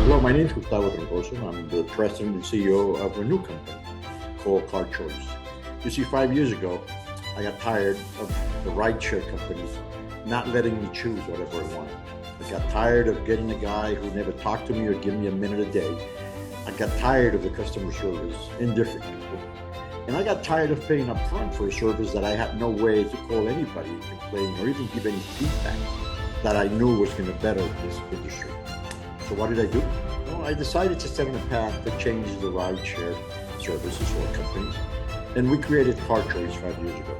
Hello, my name is Gustavo Troncoso. I'm the president and CEO of a new company called KARCHOIS. You see, 5 years ago, I got tired of the rideshare companies not letting me choose whatever I wanted. I got tired of getting a guy who never talked to me or give me a minute a day. I got tired of the customer service, indifferent people. And I got tired of paying up front for a service that I had no way to call anybody and complain or even give any feedback that I knew was going to better this industry. So what did I do? Well, I decided to set on a path that changes the rideshare services for companies. And we created KARCHOIS 5 years ago.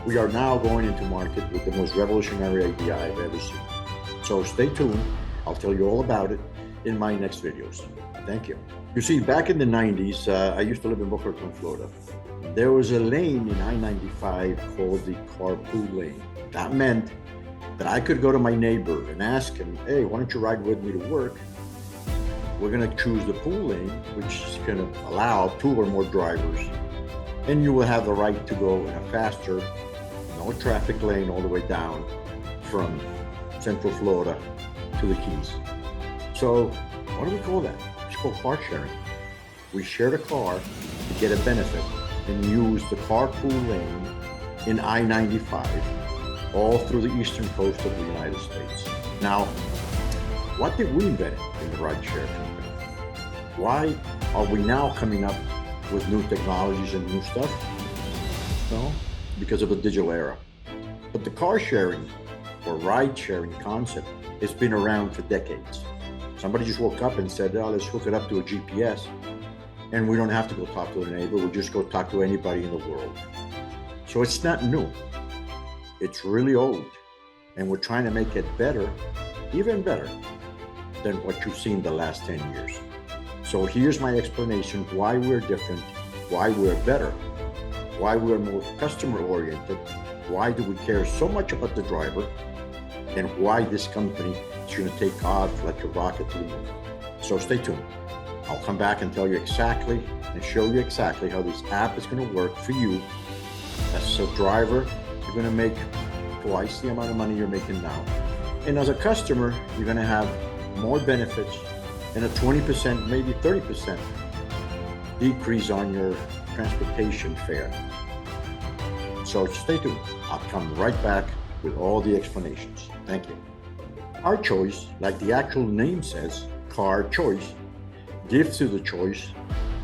We are now going into market with the most revolutionary idea I've ever seen. So stay tuned. I'll tell you all about it in my next videos. Thank you. You see, back in the 90s, I used to live in Boca Raton, Florida. There was a lane in I-95 called the carpool lane. That meant that I could go to my neighbor and ask him, hey, why don't you ride with me to work? We're going to choose the pool lane, which is going to allow 2 or more drivers. And you will have the right to go in a faster, no traffic lane all the way down from Central Florida to the Keys. So what do we call that? It's called car sharing. We shared a car to get a benefit and use the carpool lane in I-95 all through the eastern coast of the United States. Now, what did we invent in the rideshare company? Why are we now coming up with new technologies and new stuff? No, because of the digital era. But the car sharing or ride sharing concept has been around for decades. Somebody just woke up and said, oh, let's hook it up to a GPS and we don't have to go talk to a neighbor, we'll just go talk to anybody in the world. So it's not new. It's really old, and we're trying to make it better, even better than what you've seen the last 10 years. So here's my explanation why we're different, why we're better, why we're more customer oriented, why do we care so much about the driver, and why this company is going to take off like a rocket to the moon. So stay tuned. I'll come back and tell you exactly and show you exactly how this app is going to work for you. As a driver, you're going to make twice the amount of money you're making now. And as a customer, you're going to have more benefits and a 20%, maybe 30% decrease on your transportation fare. So stay tuned. I'll come right back with all the explanations. Thank you. KARCHOIS, like the actual name says, KARCHOIS, gives you the choice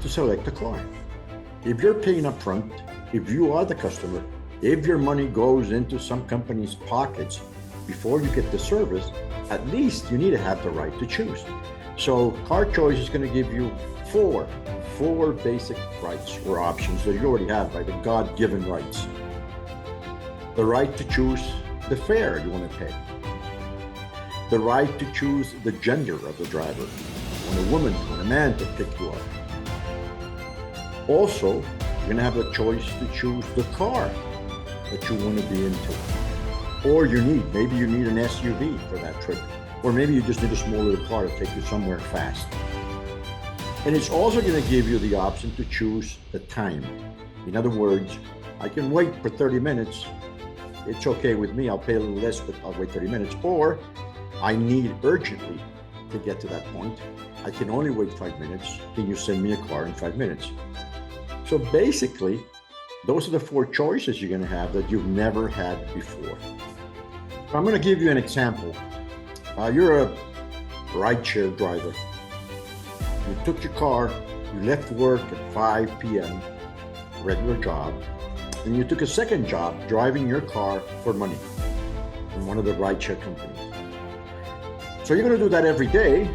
to select a car. If you're paying up front, if you are the customer, if your money goes into some company's pockets before you get the service, at least you need to have the right to choose. So KARCHOIS is going to give you four basic rights or options that you already have by the God-given rights. The right to choose the fare you want to pay. The right to choose the gender of the driver. You want a woman, you want a man to pick you up. Also, you're going to have the choice to choose the car that you want to be into. Or maybe you need an SUV for that trip. Or maybe you just need a small little car to take you somewhere fast. And it's also going to give you the option to choose the time. In other words, I can wait for 30 minutes. It's okay with me. I'll pay a little less, but I'll wait 30 minutes. Or I need urgently to get to that point. I can only wait 5 minutes. Can you send me a car in 5 minutes? So basically, those are the 4 choices you're going to have that you've never had before. So I'm going to give you an example. You're a rideshare driver. You took your car, you left work at 5 p.m., regular job, and you took a second job driving your car for money in one of the rideshare companies. So you're going to do that every day,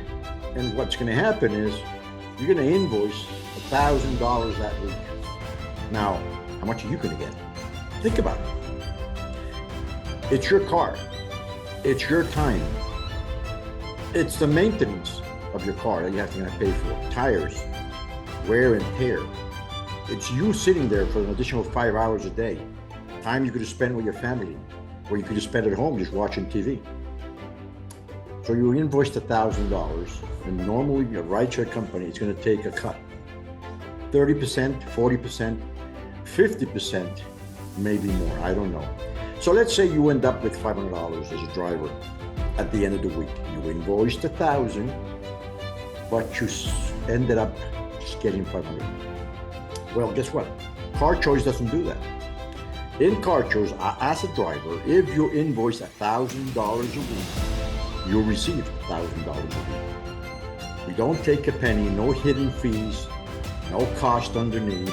and what's going to happen is you're going to invoice $1,000 that week. Now, how much are you going to get? Think about it. It's your car. It's your time. It's the maintenance of your car that you have to pay for. Tires, wear and tear. It's you sitting there for an additional 5 hours a day. Time you could have spent with your family, or you could have spent at home just watching TV. So you invoiced $1,000, and normally a rideshare company is going to take a cut. 30%, 40%, 50%, maybe more, I don't know. So let's say you end up with $500 as a driver at the end of the week. You invoiced $1,000, but you ended up just getting 500. Well, guess what? KARCHOIS doesn't do that. In KARCHOIS, as a driver, if you invoice $1,000 a week, you'll receive $1,000 a week. We don't take a penny, no hidden fees, no cost underneath.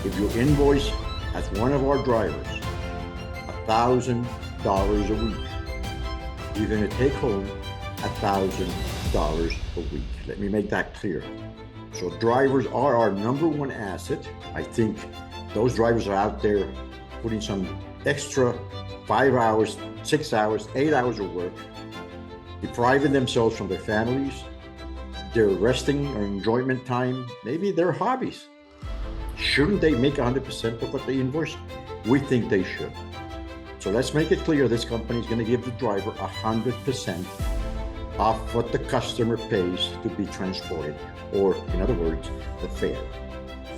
If you invoice as one of our drivers $1,000 a week, you're going to take home $1,000 a week. Let me make that clear. So drivers are our number one asset. I think those drivers are out there putting some extra 5 hours, 6 hours, 8 hours of work, depriving themselves from their families, their resting or enjoyment time, maybe their hobbies. Shouldn't they make 100% of what they invoice? We think they should. So let's make it clear this company is going to give the driver 100% off what the customer pays to be transported, or in other words, the fare.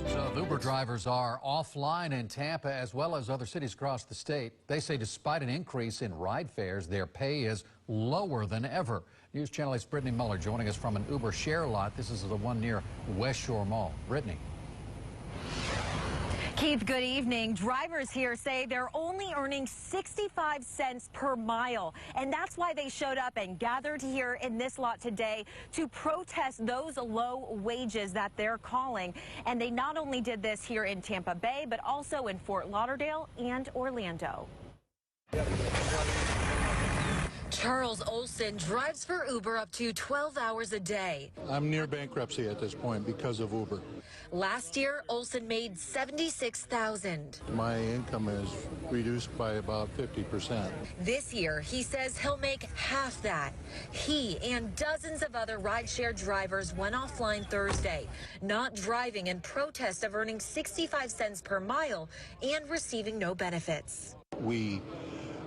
So Uber drivers are offline in Tampa as well as other cities across the state. They say despite an increase in ride fares, their pay is lower than ever. News Channel 8's Brittany Muller joining us from an Uber share lot. This is the one near West Shore Mall. Brittany. Keith, good evening. Drivers here say they're only earning 65 cents per mile, and that's why they showed up and gathered here in this lot today to protest those low wages that they're calling. And they not only did this here in Tampa Bay, but also in Fort Lauderdale and Orlando. Charles Olson drives for Uber up to 12 hours a day. I'm near bankruptcy at this point because of Uber. Last year, Olson made $76,000. My income is reduced by about 50%. This year, he says he'll make half that. He and dozens of other rideshare drivers went offline Thursday, not driving in protest of earning 65 cents per mile and receiving no benefits. We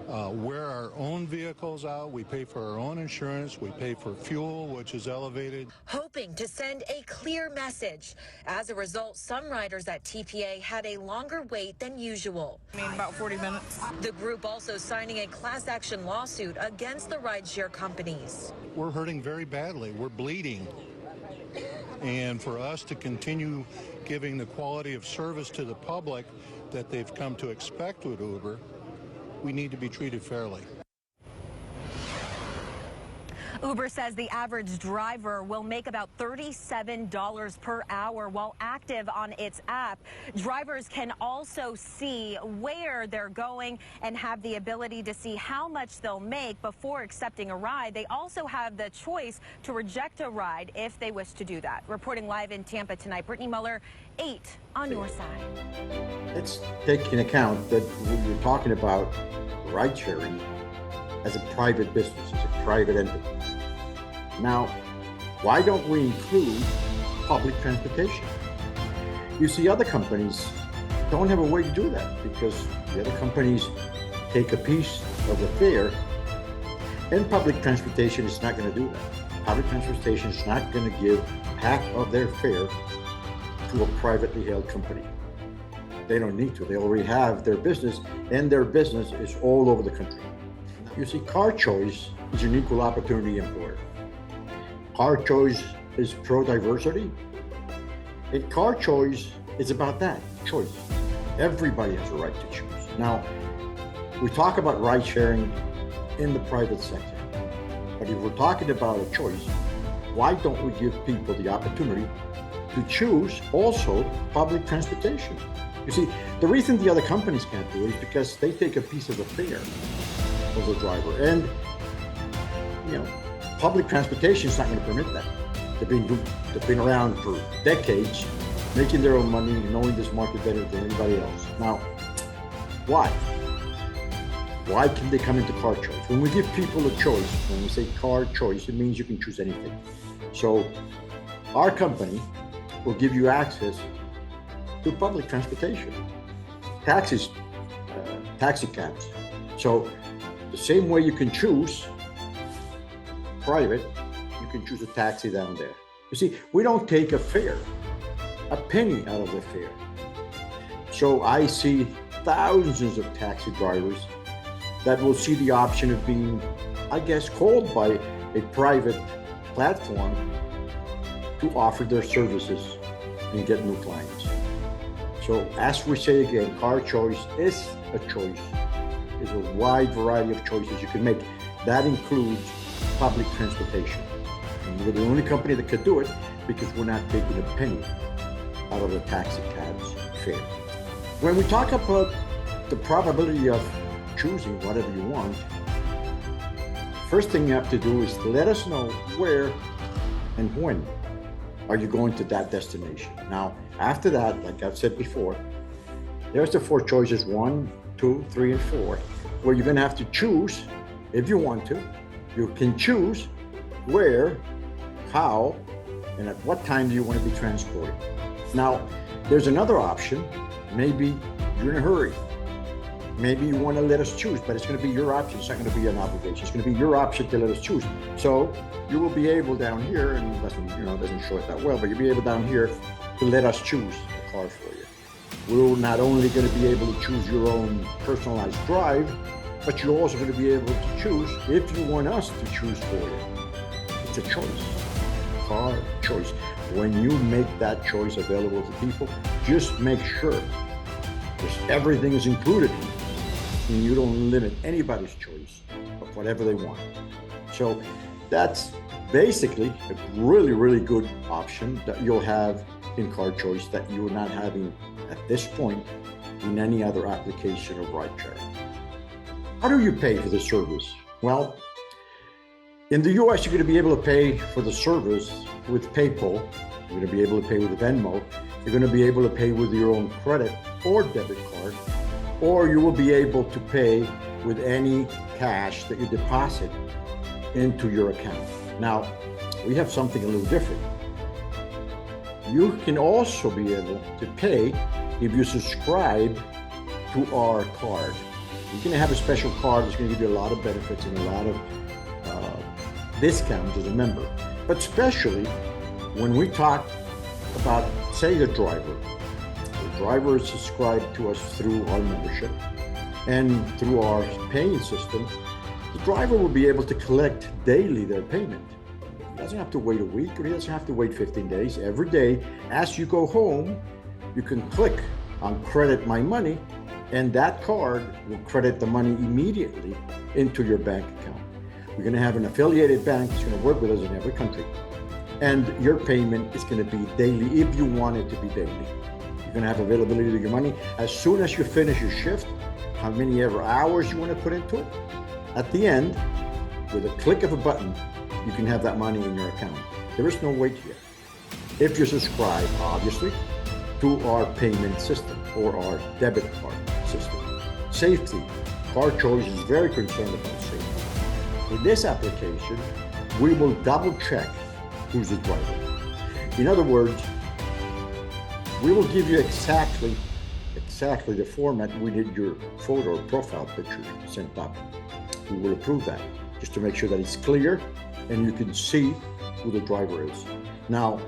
wear our own vehicles out. We pay for our own insurance. We pay for fuel, which is elevated. Hoping to send a clear message. As a result, some riders at TPA had a longer wait than usual. I mean, about 40 minutes. The group also signing a class action lawsuit against the rideshare companies. We're hurting very badly. We're bleeding. And for us to continue giving the quality of service to the public that they've come to expect with Uber, we need to be treated fairly. Uber says the average driver will make about $37 per hour while active on its app. Drivers can also see where they're going and have the ability to see how much they'll make before accepting a ride. They also have the choice to reject a ride if they wish to do that. Reporting live in Tampa tonight, Brittany Muller, 8 on your side. Let's take into account that we're talking about ride sharing as a private business, as a private entity. Now, why don't we include public transportation? You see, other companies don't have a way to do that because the other companies take a piece of the fare, and public transportation is not going to do that. Public transportation is not going to give half of their fare to a privately held company. They don't need to. They already have their business, and their business is all over the country. You see, KARCHOIS is an equal opportunity employer. KARCHOIS is pro-diversity, and KARCHOIS is about that, choice. Everybody has a right to choose. Now, we talk about ride sharing in the private sector, but if we're talking about a choice, why don't we give people the opportunity to choose also public transportation? You see, the reason the other companies can't do it is because they take a piece of the fare of the driver, and public transportation is not going to permit that. They've been around for decades, making their own money, knowing this market better than anybody else. Now, why? Why can they come into KARCHOIS? When we give people a choice, when we say KARCHOIS, it means you can choose anything. So our company will give you access to public transportation, taxis, taxi cabs. So the same way you can choose private, you can choose a taxi down there. You see, we don't take a fare, a penny out of the fare. So I see thousands of taxi drivers that will see the option of being, I guess, called by a private platform to offer their services and get new clients. So as we say again, KARCHOIS is a choice. There's a wide variety of choices you can make. That includes public transportation. And we're the only company that could do it because we're not taking a penny out of the taxi cab's fare. When we talk about the probability of choosing whatever you want, first thing you have to do is let us know where and when are you going to that destination. Now, after that, like I've said before, there's the 4 choices, 1, 2, 3, and 4, where you're gonna have to choose, if you want to, you can choose where, how, and at what time do you want to be transported. Now, there's another option. Maybe you're in a hurry. Maybe you want to let us choose, but it's going to be your option. It's not going to be an obligation. It's going to be your option to let us choose. So you will be able down here, and it doesn't show it that well, but you'll be able down here to let us choose the car for you. We're not only going to be able to choose your own personalized drive, but you're also going to be able to choose if you want us to choose for you. It's a choice, car choice. When you make that choice available to people, just make sure because everything is included and you don't limit anybody's choice of whatever they want. So that's basically a really, really good option that you'll have in KARCHOIS that you're not having at this point in any other application of rideshare. How do you pay for the service? Well, in the US, you're going to be able to pay for the service with PayPal. You're going to be able to pay with Venmo. You're going to be able to pay with your own credit or debit card, or you will be able to pay with any cash that you deposit into your account. Now, we have something a little different. You can also be able to pay if you subscribe to our card. You're going to have a special card that's going to give you a lot of benefits and a lot of discounts as a member. But especially when we talk about, say, the driver. The driver is subscribed to us through our membership and through our paying system. The driver will be able to collect daily their payment. He doesn't have to wait a week or he doesn't have to wait 15 days. Every day, as you go home, you can click on Credit My Money and that card will credit the money immediately into your bank account. We're going to have an affiliated bank that's going to work with us in every country. And your payment is going to be daily if you want it to be daily. You're going to have availability of your money as soon as you finish your shift, how many ever hours you want to put into it. At the end, with a click of a button, you can have that money in your account. There is no wait here. If you subscribe, obviously, to our payment system or our debit card system. Safety. KARCHOIS is very concerned about safety. In this application, we will double check who's the driver. In other words, we will give you exactly the format we need your photo or profile picture sent up. We will approve that just to make sure that it's clear and you can see who the driver is. Now,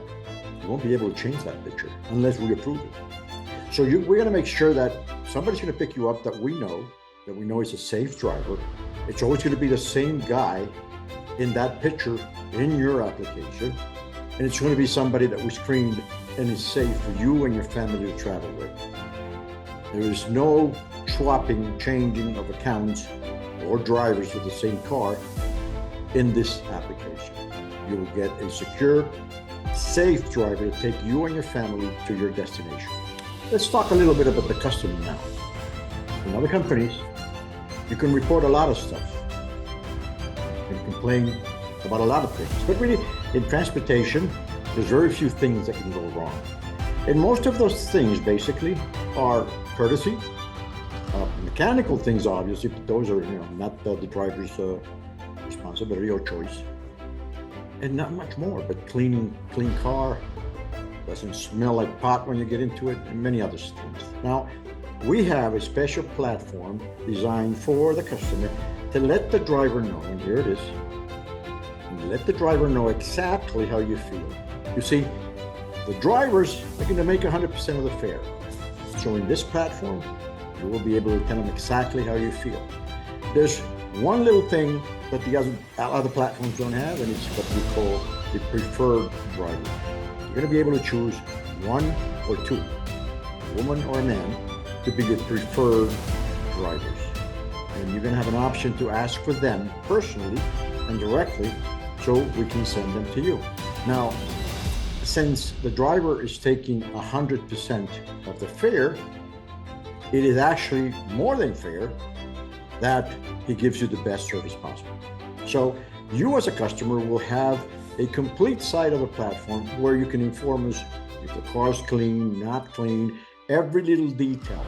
you won't be able to change that picture unless we approve it. So we're going to make sure that somebody's going to pick you up that we know is a safe driver. It's always going to be the same guy in that picture in your application, and it's going to be somebody that was screened and is safe for you and your family to travel with. There is no swapping, changing of accounts or drivers with the same car in this application. You will get a secure, safe driver to take you and your family to your destination. Let's talk a little bit about the customer now. In other companies, you can report a lot of stuff and complain about a lot of things. But really, in transportation, there's very few things that can go wrong. And most of those things basically are courtesy. Mechanical things, obviously, but those are not the driver's responsibility or choice. And not much more, but clean car, doesn't smell like pot when you get into it, and many other things. Now, we have a special platform designed for the customer to let the driver know, and here it is, and let the driver know exactly how you feel. You see, the drivers are going to make 100% of the fare. So in this platform, you will be able to tell them exactly how you feel. There's one little thing that the other platforms don't have, and it's what we call the preferred driver. You're going to be able to choose one or two, a woman or a man, to be your preferred drivers. And you're going to have an option to ask for them personally and directly so we can send them to you. Now, since the driver is taking 100% of the fare, it is actually more than fair that he gives you the best service possible. So you as a customer will have a complete side of the platform where you can inform us if the car's clean, not clean, every little detail.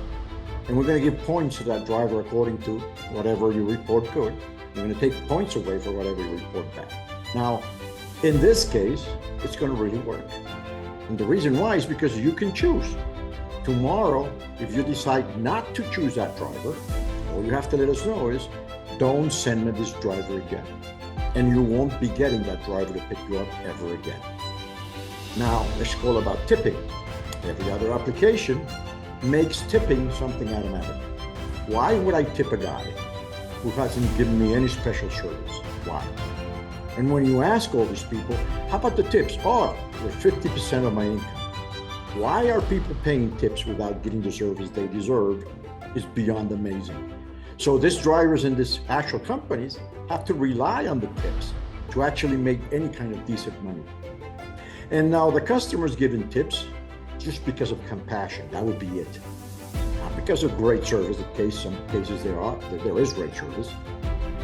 And we're going to give points to that driver according to whatever you report good. We're going to take points away for whatever you report bad. Now, in this case, it's going to really work. And the reason why is because you can choose. Tomorrow, if you decide not to choose that driver, all you have to let us know is, don't send me this driver again. And you won't be getting that driver to pick you up ever again. Now, let's call about tipping. Every other application makes tipping something automatic. Why would I tip a guy who hasn't given me any special service? Why? And when you ask all these people, how about the tips? Oh, they're 50% of my income. Why are people paying tips without getting the service they deserve is beyond amazing. So these drivers in these actual companies have to rely on the tips to actually make any kind of decent money. And now the customers giving tips just because of compassion, that would be it. Not because of great service, in some cases there is great service,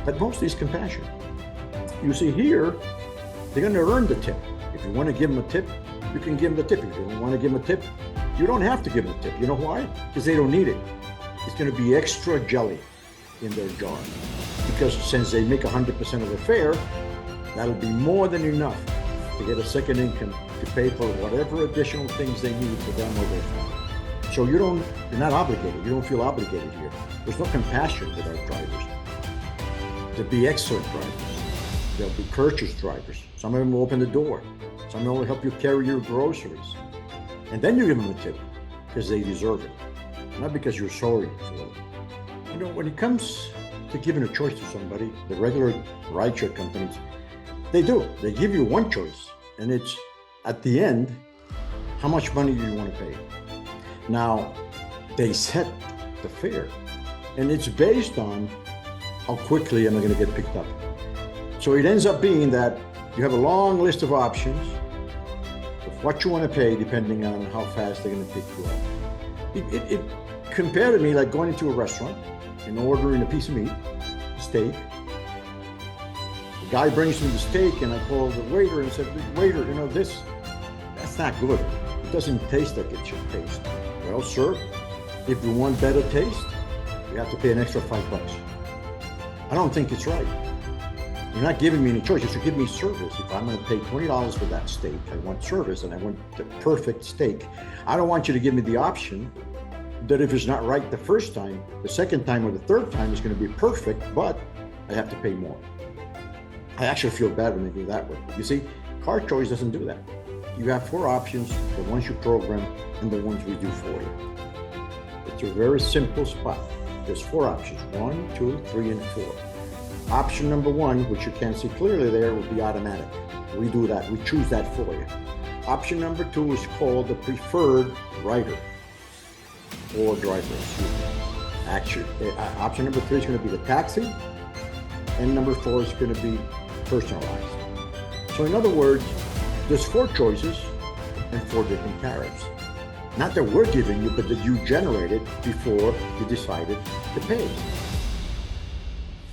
but mostly it's compassion. You see here, they're going to earn the tip. If you want to give them a tip, you can give them the tip. If you don't want to give them a tip, you don't have to give them a tip. You know why? Because they don't need it. It's going to be extra jelly in their jar. Because since they make 100% of the fare, that'll be more than enough to get a second income to pay for whatever additional things they need for them or their family. So you're not obligated. You don't feel obligated here. There's no compassion with our drivers. They'll be excellent drivers. They'll be courteous drivers. Some of them will open the door. Some of them will help you carry your groceries. And then you give them a tip because they deserve it, not because you're sorry for it. You know, when it comes to giving a choice to somebody, the regular rideshare companies, they do. They give you one choice, and it's at the end, how much money do you want to pay? Now, they set the fare, and it's based on how quickly am I going to get picked up. So it ends up being that you have a long list of options of what you want to pay depending on how fast they're going to pick you up. It compared to me like going into a restaurant and ordering a piece of meat, a steak. The guy brings me the steak and I call the waiter and said, waiter, you know, that's not good. It doesn't taste like it should taste. Well, sir, if you want better taste, you have to pay an extra $5. I don't think it's right. You're not giving me any choice. You should give me service. If I'm going to pay $20 for that steak, I want service and I want the perfect steak. I don't want you to give me the option that if it's not right the first time, the second time or the third time is going to be perfect, but I have to pay more. I actually feel bad when they do that way. You see, KARCHOIS doesn't do that. You have 4 options, the ones you program and the ones we do for you. It's a very simple spot. There's 4 options, 1, 2, 3, and 4. Option number 1, which you can't see clearly there, will be automatic. We do that. We choose that for you. Option number 2 is called the preferred rider or driver. Actually, option number 3 is going to be the taxi, and number 4 is going to be personalized. So in other words, there's 4 choices and 4 different tariffs. Not that we're giving you, but that you generated before you decided to pay.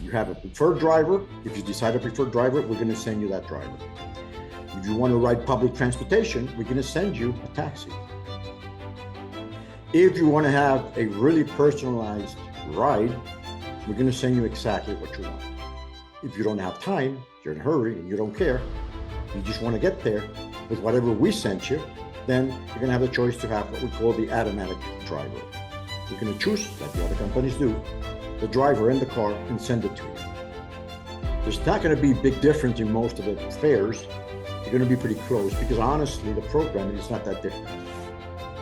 You have a preferred driver. If you decide a preferred driver, we're going to send you that driver. If you want to ride public transportation, we're going to send you a taxi. If you want to have a really personalized ride, we're going to send you exactly what you want. If you don't have time, you're in a hurry and you don't care, you just want to get there with whatever we sent you, then you're going to have the choice to have what we call the automatic driver. You're going to choose, like the other companies do, the driver in the car and send it to you. There's not going to be a big difference in most of the fares. You're going to be pretty close because honestly, the programming is not that different.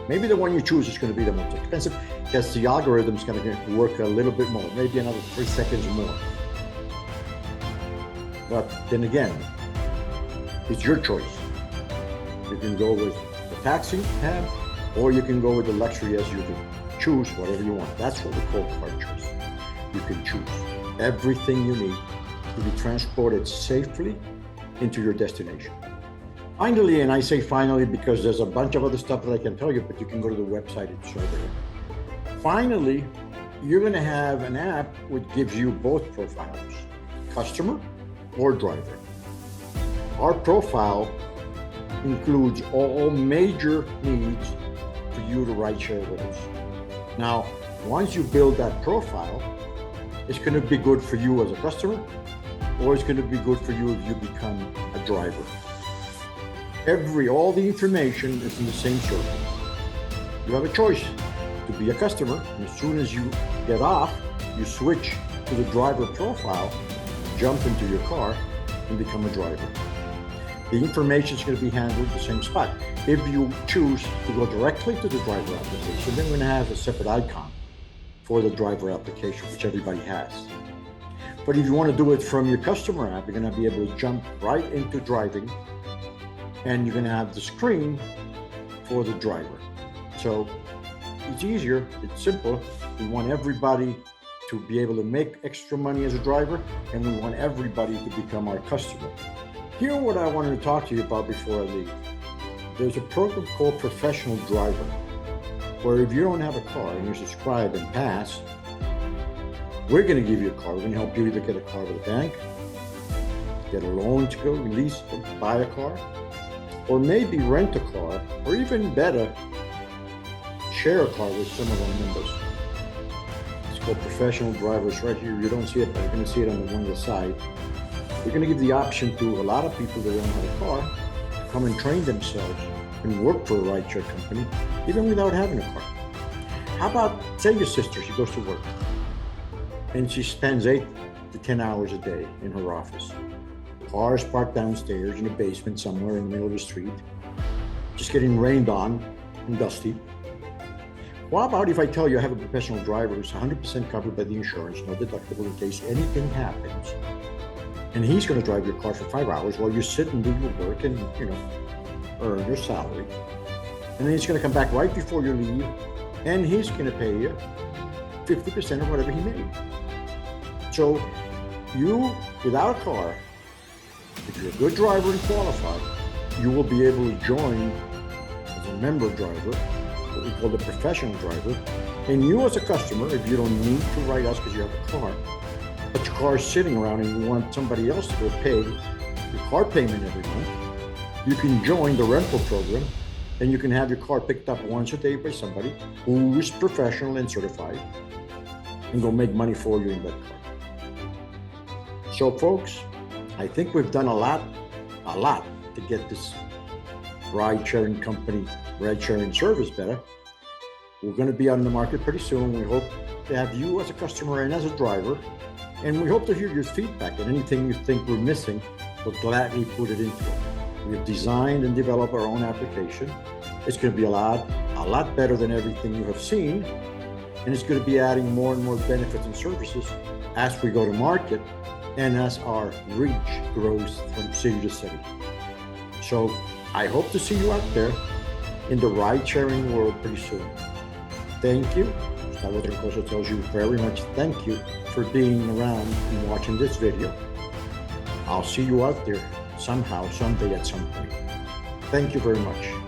Maybe the one you choose is going to be the most expensive because the algorithm is going to work a little bit more, maybe another 3 seconds more. But then again, it's your choice. You can go with the taxi cab, or you can go with the luxury SUV. Choose whatever you want. That's what we call car choice. You can choose everything you need to be transported safely into your destination. Finally, and I say finally because there's a bunch of other stuff that I can tell you, but you can go to the website and show there. Finally, you're going to have an app which gives you both profiles, customer or driver. Our profile includes all major needs for you to ride share with us. Now, once you build that profile, it's going to be good for you as a customer, or it's going to be good for you if you become a driver. All the information is in the same circle. You have a choice to be a customer, and as soon as you get off, you switch to the driver profile, jump into your car, and become a driver. The information is going to be handled at the same spot. If you choose to go directly to the driver application, then we're going to have a separate icon for the driver application, which everybody has. But if you want to do it from your customer app, you're going to be able to jump right into driving, and you're going to have the screen for the driver. So it's easier, it's simple. We want everybody to be able to make extra money as a driver, and we want everybody to become our customer. Here's what I wanted to talk to you about before I leave. There's a program called Professional Driver, where if you don't have a car and you subscribe and pass, we're going to give you a car. We're going to help you either get a car with a bank, get a loan to go lease or buy a car, or maybe rent a car, or even better, share a car with some of our members. It's called Professional Drivers right here. You don't see it, but you're going to see it on the one on the side. We're going to give the option to a lot of people that don't have a car to come and train themselves and work for a rideshare company, even without having a car. How about, say your sister, she goes to work, and she spends 8 to 10 hours a day in her office. Car is parked downstairs in a basement somewhere in the middle of the street, just getting rained on and dusty. What about if I tell you I have a professional driver who's 100% covered by the insurance, no deductible in case anything happens, and he's going to drive your car for 5 hours while you sit and do your work and, earn your salary. And then he's going to come back right before you leave, and he's going to pay you 50% of whatever he made. So you, without a car, if you're a good driver and qualified, you will be able to join as a member driver, what we call the professional driver. And you as a customer, if you don't need to ride us because you have a car, but your car is sitting around and you want somebody else to go pay your car payment every month, you can join the rental program, and you can have your car picked up once a day by somebody who is professional and certified, and go make money for you in that car. So folks, I think we've done a lot to get this ride-sharing company, ride-sharing service better. We're going to be on the market pretty soon. We hope to have you as a customer and as a driver, and we hope to hear your feedback, and anything you think we're missing, we'll gladly put it into it. We have designed and developed our own application. It's going to be a lot better than everything you have seen, and it's going to be adding more and more benefits and services as we go to market and as our reach grows from city to city. So I hope to see you out there in the ride-sharing world pretty soon. Thank you. Gustavo Troncoso tells you very much thank you for being around and watching this video. I'll see you out there somehow, someday, at some point. Thank you very much.